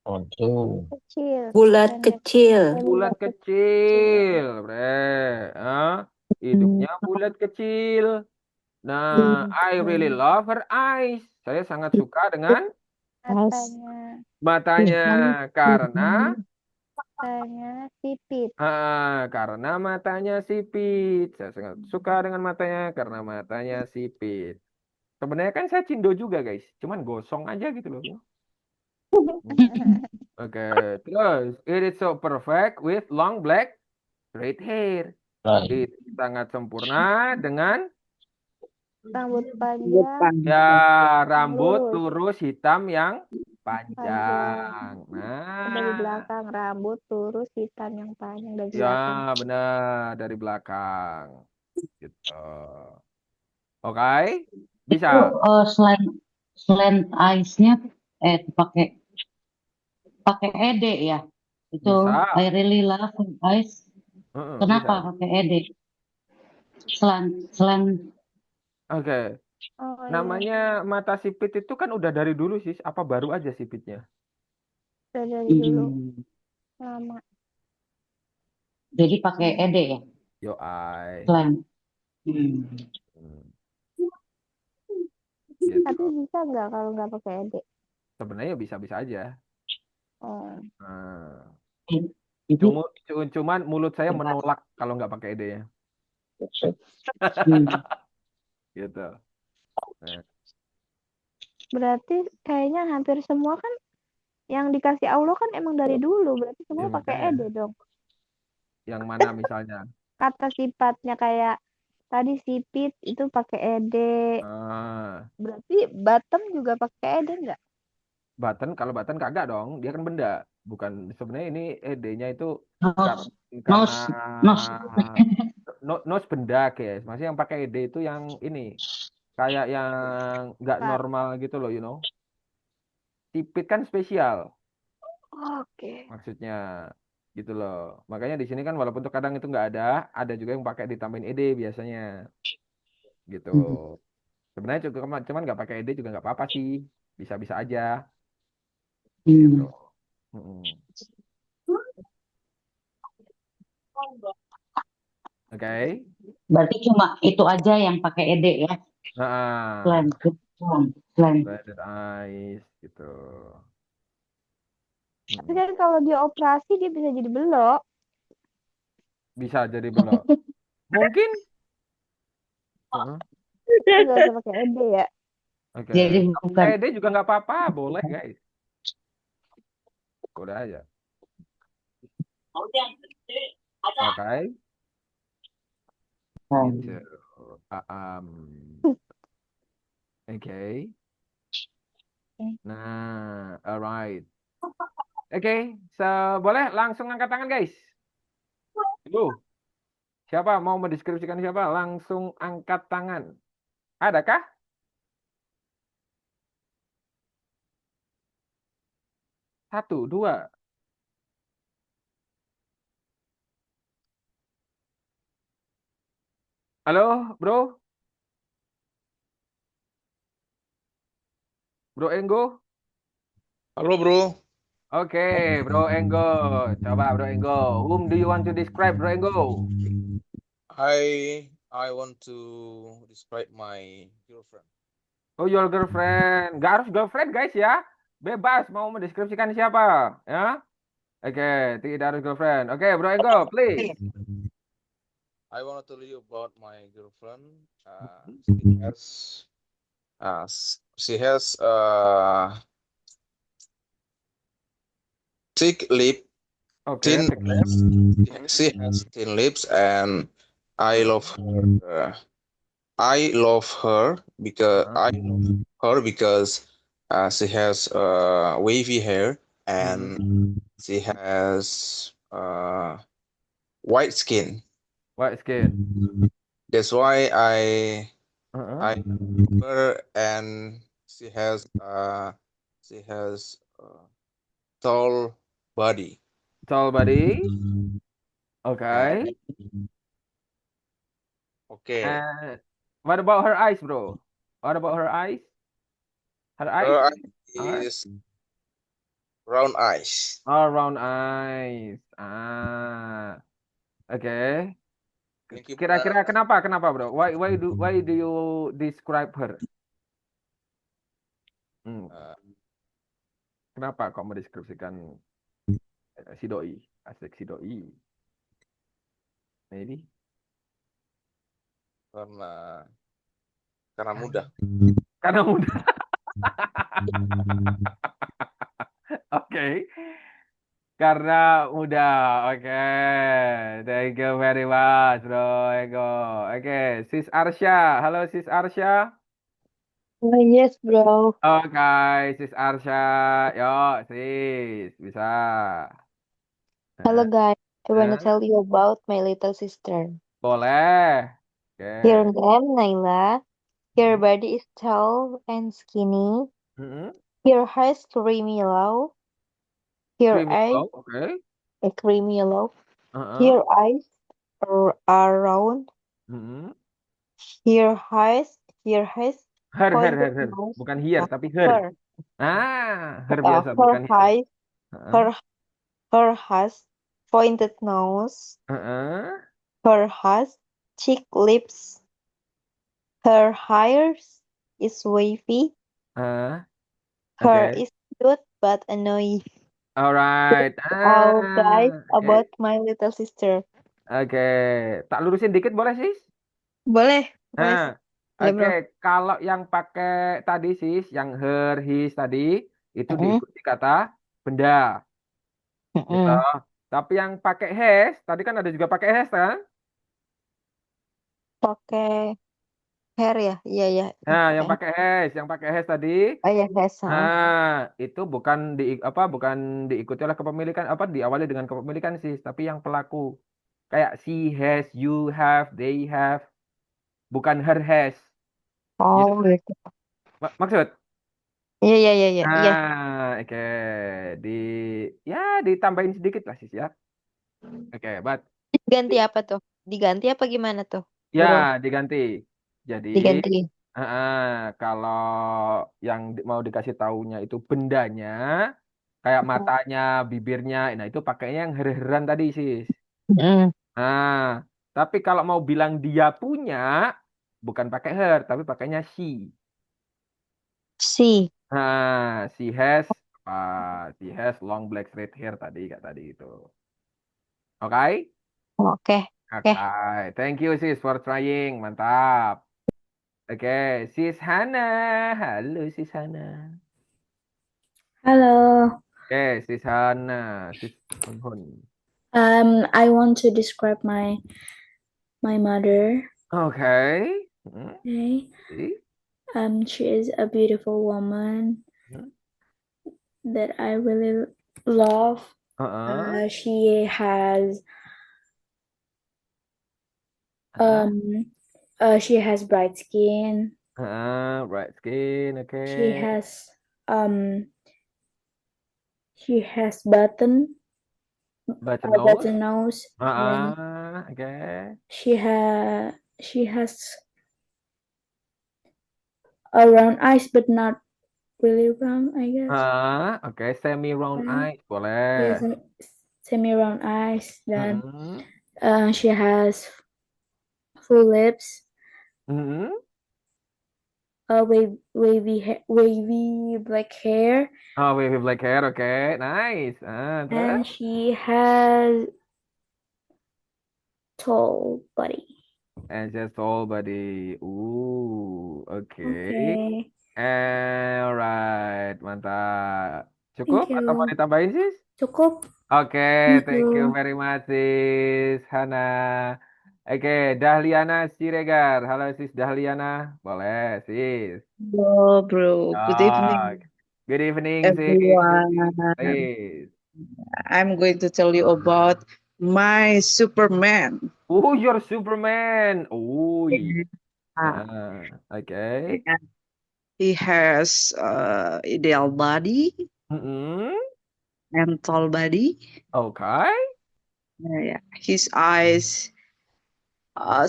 Kecil. Bulat kecil. Bulat kecil, hidungnya bulat kecil. Nah, I really love her eyes. Saya sangat suka dengan matanya karena sipit. Karena matanya sipit. Saya sangat suka dengan matanya karena matanya sipit. Sebenarnya kan saya cindo juga, guys. Cuman gosong aja gitu loh. Oke, terus it is so perfect with long black straight hair. Itu sangat sempurna dengan Rambut panjang. ya rambut lurus hitam yang panjang. Dari belakang rambut lurus hitam yang panjang dari Ya, belakang. benar, dari belakang. Gitu. Oke, bisa. Selain eyes-nya pakai ed ya. Itu Bisa. I really love her eyes. Kenapa pakai ed? Selain Oke. Namanya mata sipit itu kan udah dari dulu sih. Apa baru aja sipitnya? Udah dari dulu. Lama. Jadi pakai ed ya? Yo, ai. Selain. Gitu. Tapi bisa nggak kalau nggak pakai ed? Sebenarnya bisa-bisa aja. Jadi, Cuman mulut saya menolak kalau nggak pakai ed ya. Gitu. Berarti kayaknya hampir semua kan yang dikasih Allah kan emang dari dulu. Berarti semua pakai ed dong. Yang mana misalnya? Kata sifatnya kayak tadi sipit itu pakai ed. Berarti bottom juga pakai ed nggak? Kalau button kagak dong, dia kan benda. Bukan, sebenarnya ini ed-nya itu nose benda, guys. Maksudnya yang pakai ed itu yang ini kayak yang nggak normal gitu loh, you know. Sipit kan spesial. Oke. Maksudnya gitu loh. Makanya di sini kan walaupun terkadang itu nggak ada juga yang pakai ditambahin ed biasanya. Gitu. Sebenarnya cuman nggak pakai ed juga nggak apa-apa sih. Bisa-bisa aja. Gitu. Oke. Berarti cuma itu aja yang pakai ed ya? Slanted eyes gitu. Tapi kan kalau dia operasi dia bisa jadi belok. Bisa jadi belok. Mungkin. Nggak usah pakai ed ya. Oke. Jadi bukan ed juga nggak apa-apa, boleh guys. Udah aja. Okay. Gitu. Okay. Nah, alright. Oke, boleh langsung angkat tangan guys. Dulu, siapa mau mendeskripsikan siapa? Langsung angkat tangan. Adakah? Satu, dua. Halo, bro? Bro Enggo? Halo bro, Oke, Bro Enggo. Coba Bro Enggo. Whom do you want to describe, Bro Enggo? I want to describe my girlfriend. Oh, your girlfriend. Gak harus girlfriend, guys ya. Bebas mau mendeskripsikan siapa, ya. Oke, tidak harus girlfriend. Oke, Bro Enggo, please. I want to tell you about my girlfriend. She has thick lip, Oke, thin thick lip. lips. She has thin lips, and I love her. I love her because she has wavy hair and she has white skin. White skin. That's why I Uh-uh. love her, and she has tall body. Tall body. Okay. Okay. And what about her eyes, bro? What about her eyes? Her eyes? Her eyes is brown eyes. Oh, round eyes. Oke. Thank you, Kira-kira brother. kenapa, bro? Why do you describe her? Kenapa kok mendeskripsikan si doi? Asik si doi. Maybe. Karena muda. Karena muda. Oke. Karena muda. Oke. Thank you very much, bro Ego. Oke, Sis Arsya. Halo Sis Arsya. Oh, yes, bro. Oke, Sis Arsya. Yuk, Sis. Bisa. Hello, guys. I want to Nah, tell you about my little sister. boleh. Her Oke. name Naila. Her body is tall and skinny. Mm-mm. Her hair is creamy yellow. Her Creamy eyes glow. Oke. are creamy yellow. Uh-uh. Her eyes are round. Mm-mm. Her eyes pointed Her. nose. Bukan here, tapi her. Her. Her biasa, Her bukan here. eyes. Uh-uh. Her has pointed nose. Uh-uh. Her has thick lips. Her hair is wavy. Her Oke. is cute but annoying. Alright. All guys Oke. about my little sister. Oke. Tak lurusin dikit boleh, Sis? Boleh, boleh. Nah, Boleh, oke. bro. Kalau yang pakai tadi, Sis, yang her, his tadi, itu diikuti kata benda. Gitu. Tapi yang pakai has, tadi kan ada juga pakai has, kan? Pakai hair ya? Iya, iya. Nah, yang pakai has tadi, Oh ya, has. itu bukan diikuti oleh kepemilikan, diawali dengan kepemilikan Sis, tapi yang pelaku. Kayak she has, you have, they have, bukan her has. Oh, gitu. Maksud? Iya, iya, iya, iya. Oke. Ditambahin sedikit lah Sis ya. Oke, Diganti apa tuh? Diganti apa gimana tuh, ya bro? diganti. Jadi, Diganti. kalau yang mau dikasih taunya itu bendanya, kayak matanya, bibirnya, nah itu pakainya yang her-heran tadi Sis. Nah, tapi kalau mau bilang dia punya, bukan pakai her, tapi pakainya she. Si. Nah, she has long black straight hair tadi, kayak tadi itu. Oke? Oke. Oke. Thank you sis for trying. Mantap. Oke, Sis Hana. Halo Sis Hana. Halo. Oke, Sis Hana. Sis Hun. I want to describe my mother. Okay. Okay. See? She is a beautiful woman Mhm. that I really love. Uh-uh. She has Uh-uh. she has bright skin. Bright skin. She Okay. has button Button nose. button nose. Okay. She has a round eyes, but not really round, I guess. Okay. Semi round eyes. Yeah, Boleh. semi round eyes. Then Mm-hmm. she has full lips. Mm-hmm. Wavy black hair, Oh, wavy black hair. Okay. Nice. and Terus? she has tall body. And just all body. Ooh. Okay. Okay, Alright. Mantap. thank Cukup atau mau you. ditambahin, sis? Cukup. Oke, thank you you. very much, sis Hana. Oke, Dahliana Siregar. Halo, sis Dahliana. Boleh, sis. Hello, bro. Good Oh, evening, good evening, sis. everyone. Please. I'm going to tell you about my Superman. Oh, you're Superman. Oh, Yeah. okay. He has ideal body Mm-mm. and tall body. Okay. Yeah. His eyes,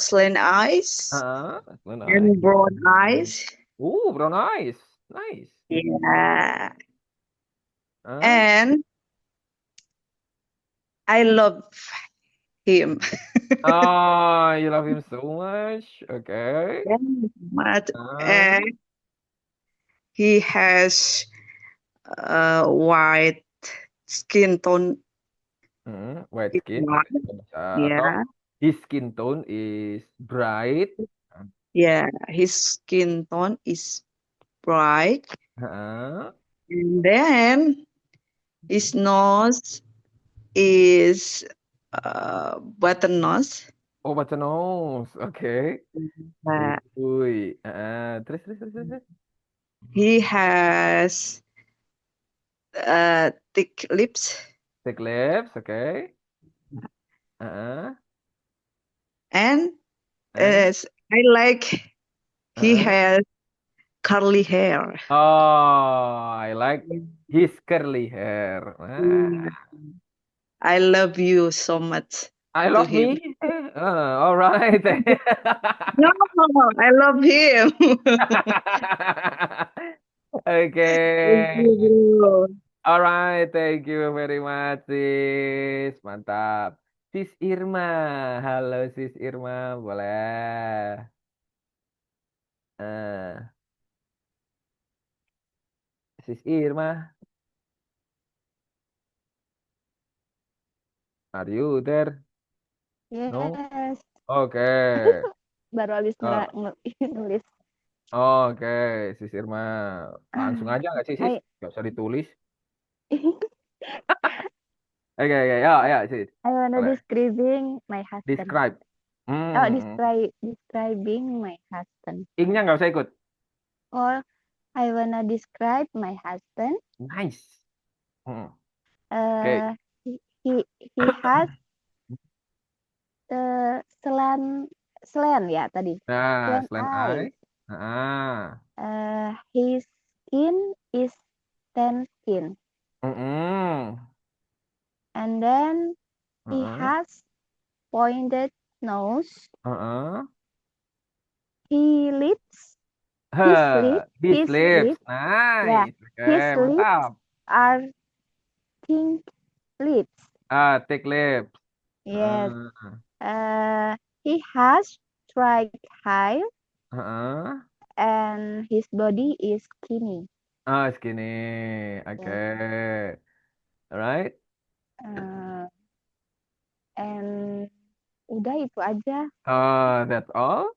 slant eyes Nice. and broad eyes. Oh, brown eyes. Nice. Yeah. Huh? And I love him Oh, you love him so much. Okay. very much. Uh, And he has white skin tone. white Is skin. white. Atau Yeah. his skin tone is bright. Yeah. His skin tone is bright. Uh, And then his nose is button nose. oh, button nose. Okay. Uh, Ui. Terus. he has thick lips. Thick lips. Okay. Uh, And and I like he uh. has curly hair. Oh, I like his curly hair. Mm. I love you so much I to love him. me. All right. No, I love him. Thank Okay. you, bro. Alright, thank you very much, sis. Mantap. Sis Irma. Halo, sis Irma. Boleh. Eh, sis Irma. Are you there? No? Yes. Oke. Baru habis Oh, nulis. oke, sis Irma. Langsung aja nggak sih, sis? I Nggak usah ditulis. Oke, ya, sis. I wanna Boleh. describing my husband. Describe. Oh, describing my husband. Ing-nya nggak usah ikut. Or I wanna describe my husband. Nice. Oke. He has slant ya tadi. Nah, Slant selain eyes. eye. His skin is tan skin. And then he has pointed nose. His lips. His lips. Yeah, Nice. his Oke, lips mantap. are pink lips. Thick lips. Yes. He has straight hair and his body is skinny. Oh, skinny. Oke. Alright. And udah itu aja. That's all?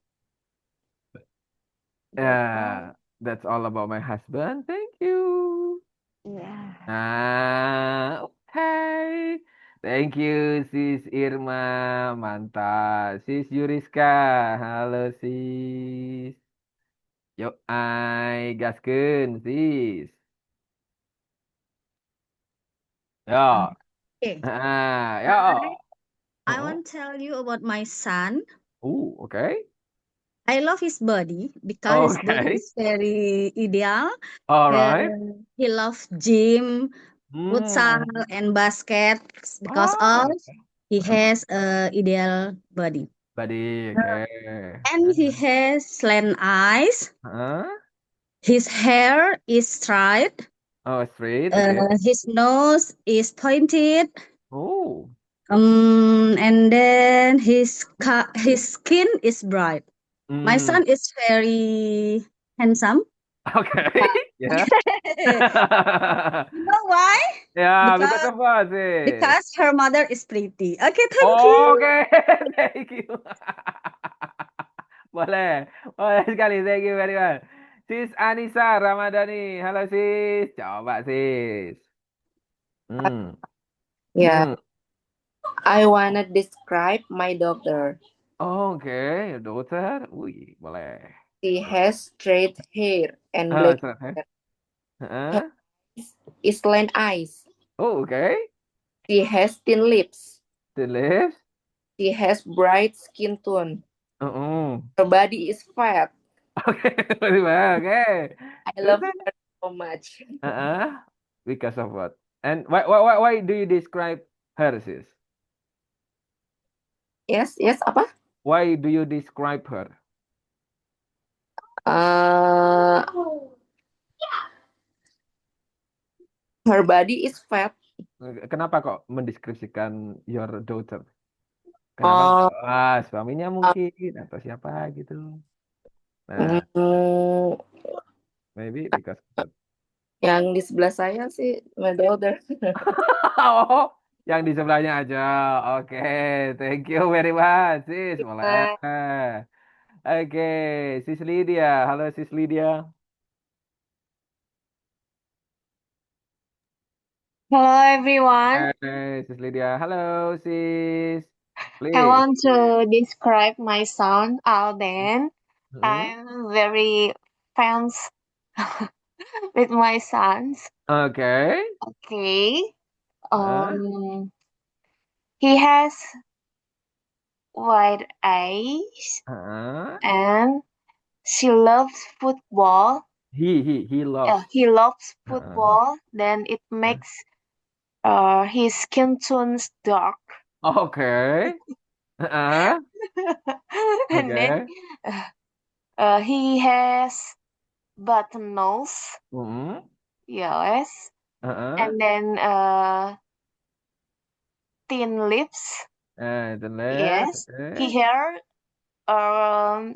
That's Yeah, that's all about my husband. Thank you. Yeah. Okay. Thank you, Sis Irma. Mantap. Sis Yuriska. Halo, Sis. Yuk, gaskeun, Sis. Yo. Okay. Yo. I want to tell you about my son. Okay. I love his body because his body Okay. is very ideal. All right. He loves gym, futsal, Hmm. and basket because Oh, of he has a ideal body. buddy. Okay. And he has slant eyes. Huh? His hair is straight. Oh, straight. Okay. His nose is pointed. Oh. And then his skin is bright. My Hmm. son is very handsome. Okay. Yeah. You know why? Yeah, because Because of what, sis? because her mother is pretty. Okay, thank you. Oke, thank you. Boleh, boleh sekali. Thank you very much. Sis Anissa Ramadhani, halo sis. Coba sis. Hmm. Yeah, Hmm. I wanna describe my daughter. Oke, your daughter. Wih, boleh. She has straight hair and Ah, black surat, hair. Heeh. Is slant eyes. Oh, oke. She has thin lips. The lips. She has bright skin tone. Oh. Her body is fat. Oke, oke. I Terus, love sis? her so much. Because of what? And why do you describe her, sis? Yes, apa? Why do you describe her? Her body is fat. Kenapa kok mendeskripsikan your daughter? Kenapa? Suaminya mungkin atau siapa gitu. Nah, maybe because of that. Yang di sebelah saya sih my daughter. Oh, yang di sebelahnya aja. Oke, thank you very much, sis. Boleh. Oke, sis Lydia. Halo, sis Lydia. Hello everyone. Hey, sis Lydia. Halo, sis. I Please. want to describe my son Alden. I'm very fans with my sons. Okay. Okay. He has white eyes and she loves football. He loves. He loves football. Then it makes his skin tones dark. Okay. And then Okay. he has button nose. Yes. And then thin lips. The Yes. left. He hair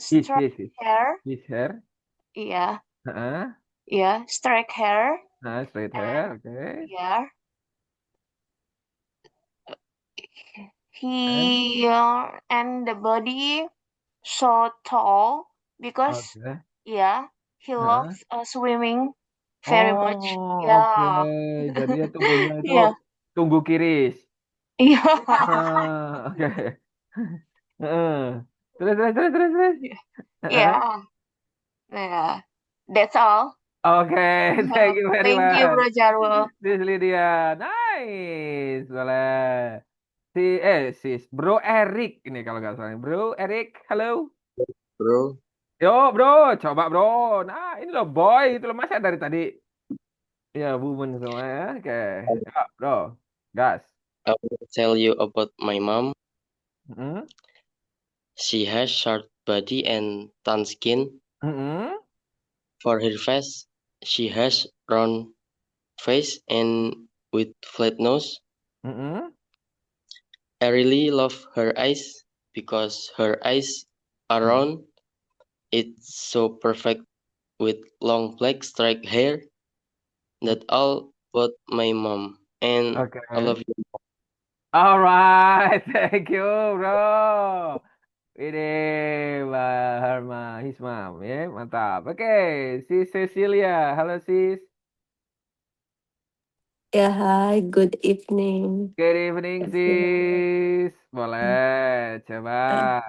straight hair. His hair. Yeah. Uh-huh. Yeah, straight hair. Straight hair. Okay. Yeah. He and the body so tall because Okay. yeah, he loves swimming very much. Oh, Yeah. oke. Jadi ya tubuhnya itu Yeah. tunggu kiris. Yeah. Oke. Heeh. Terus. Yeah. Yeah. That's all. Oke, thank you very Thank you, much. Bro Jarwo. Sis Lydia, nice. Boleh. Sis, Bro Eric ini kalau nggak salah. Bro Eric, halo. Bro, Yo, bro, coba bro. Nah, ini loh boy, itu loh masa dari tadi. Ya, woman semua ya. Oke. Ya, bro. Gas. I will tell you about my mom. Hmm? She has short body and tan skin. For her face, she has round face and with flat nose. I really love her eyes because her eyes are round. It's so perfect with long black straight hair. That all about my mom. And I love you. Alright, thank you, bro. Ini his mom, ya, mantap. Oke, sis Cecilia, halo sis. Yeah, hi, good evening. Good evening, sis. Boleh, coba.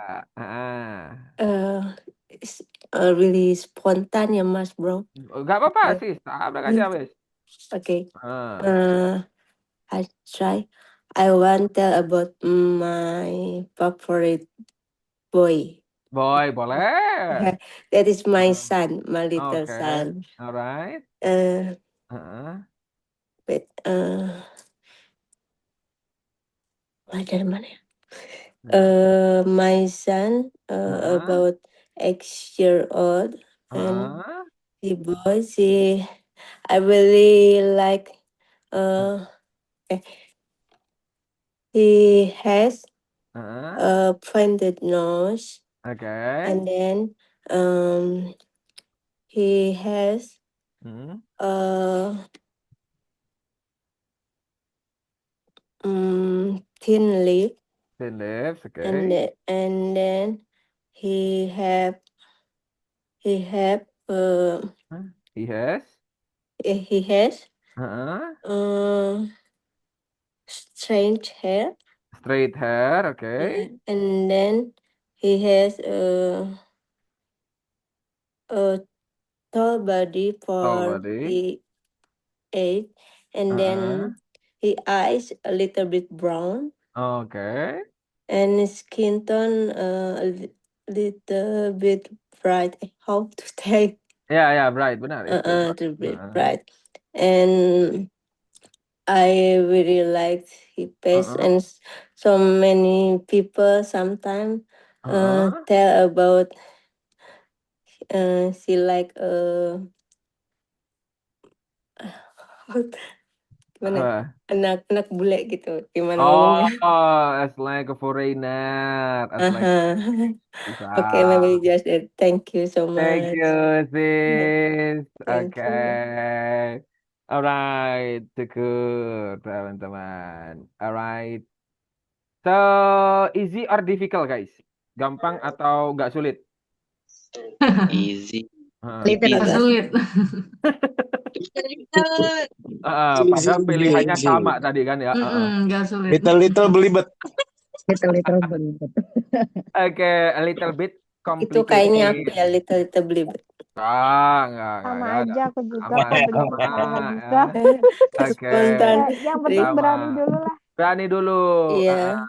It's really spontan ya, Mas, bro. Gak apa-apa, sis. Tabrak aja, wes. Okay. Ah. I try. I want tell about my favorite boy. Boy, boleh. That is my son, my little Okay. son. Alright. Wait, dari mana ya? My son about 8 year old and the boy I really like he has a pointed nose Okay. and then he has thin lip Thin lips, okay. and then he have He has. strange hair. Straight hair, okay. And then he has a tall body for body. the age, and then his eyes a little bit brown, Okay. and his skin tone a little bit bright. I hope to take Ya, bright, benar. Itu. a little bit bright, and I really liked his face, and so many people sometimes tell about she like gimana anak bule gitu, gimana ngomongnya? As like a foreigner. As like bisa. Okay, maybe just thank you so Thank much. you, sis. Thank you. Okay. Alright, syukur teman-teman. Alright. So, easy or difficult, guys? Gampang atau nggak sulit? Easy. Little sulit. Padahal pilihannya sama tadi kan ya. Nggak sulit. Little belibet. Little belibet. Oke, a little bit Itu complicated. kayaknya aku ya little belibet. Enggak. Sama aja aku juga Sama, belibet sama, nggak bisa. Oke. Spontan. Yang penting Sama. berani dulu lah. Berani dulu. Iya.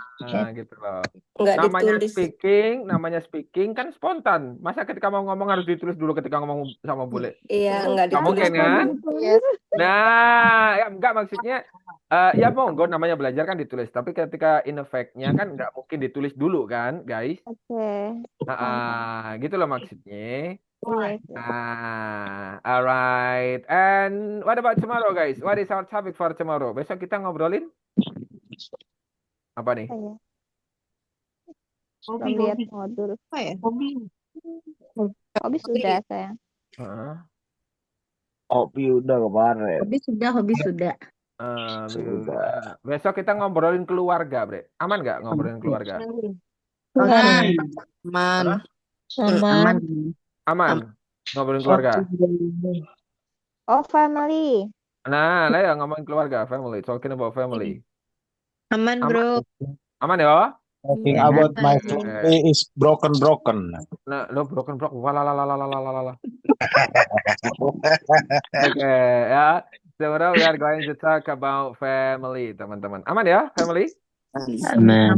Gitu loh. Nggak Namanya ditulis. speaking kan spontan. Masa ketika mau ngomong harus ditulis dulu ketika ngomong sama bule? Iya, nggak Nggak ditulis. mungkin kan? Yes. Nah, ya enggak maksudnya ya monggo namanya belajar kan ditulis, tapi ketika in effect-nya kan nggak mungkin ditulis dulu kan, guys? Oke. Gitu loh maksudnya. Iya. Alright. And what about tomorrow, guys? What is our topic for tomorrow? Besok kita ngobrolin apa nih? Lihat modul. Hobi sudah sayang. Hobi udah kemarin. Hobi sudah. Besok kita ngobrolin keluarga, Bre. Aman nggak ngobrolin keluarga? Aman. Ngobrolin keluarga. Oh, family. Nah, lah ya ngomongin keluarga, family, talking about family. Aman, bro. Aman ya? Talking about my family is broken. Nah, lo broken. Walalalalalala. Oke, ya. Tomorrow we are going to talk about family, teman-teman. Aman ya, family? Aman.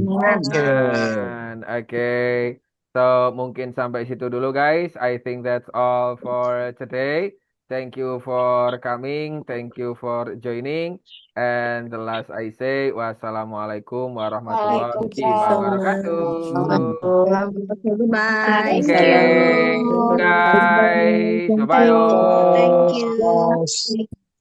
Oke. So, mungkin sampai situ dulu, guys. I think that's all for today. Thank you for coming. Thank you for joining. And the last I say, wassalamualaikum warahmatullahi wabarakatuh. Bye. Okay, guys. Bye-bye. Thank you.